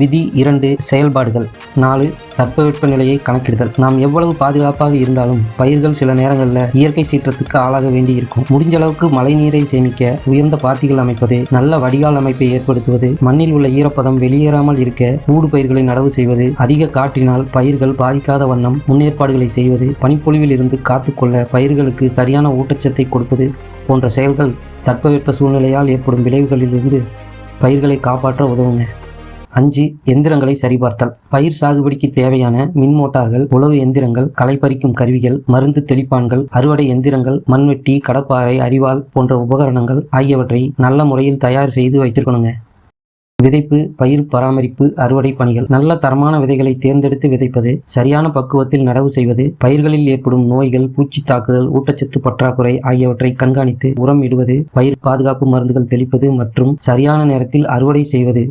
விதி 2 செயல்பாடுகள். 4 தட்பவெப்பநிலையை கணக்கிடுதல். நாம் எவ்வளவு பாதுகாப்பாக இருந்தாலும் பயிர்கள் சில நேரங்களில் இயற்கை சீற்றத்துக்கு ஆளாக வேண்டி இருக்கும். முடிஞ்ச அளவுக்கு மழை நீரை சேமிக்க உயர்ந்த பாத்திகள் அமைப்பது, நல்ல வடிகால் அமைப்பை ஏற்படுத்துவது, மண்ணில் உள்ள ஈரப்பதம் வெளியேறாமல் இருக்க ஊடு பயிர்களை நடவு செய்வது, அதிக காற்றினால் பயிர்கள் பாதிக்காத வண்ணம் முன்னேற்பாடுகளை செய்வது, பனிப்பொழிவில் இருந்து காத்துக்கொள்ள பயிர்களுக்கு சரியான ஊட்டச்சத்தை கொடுப்பது போன்ற செயல்கள் தட்பவெப்ப சூழ்நிலையால் ஏற்படும் விளைவுகளிலிருந்து பயிர்களை காப்பாற்ற உதவுங்க. 5 எந்திரங்களை சரிபார்த்தல். பயிர் சாகுபடிக்கு தேவையான மின் மோட்டார்கள், உழவு எந்திரங்கள், களை பறிக்கும் கருவிகள், மருந்து தெளிப்பான்கள், அறுவடை எந்திரங்கள், மண்வெட்டி, கடப்பாரை, அரிவாள் போன்ற உபகரணங்கள் ஆகியவற்றை நல்ல முறையில் தயார் செய்து வைத்திருக்கணுங்க. விதைப்பு, பயிர் பராமரிப்பு, அறுவடை பணிகள். நல்ல தரமான விதைகளை தேர்ந்தெடுத்து விதைப்பது, சரியான பக்குவத்தில் நடவு செய்வது, பயிர்களில் ஏற்படும் நோய்கள், பூச்சி தாக்குதல், ஊட்டச்சத்து பற்றாக்குறை ஆகியவற்றை கண்காணித்து உரம் இடுவது, பயிர் பாதுகாப்பு மருந்துகள் தெளிப்பது மற்றும் சரியான நேரத்தில் அறுவடை செய்வது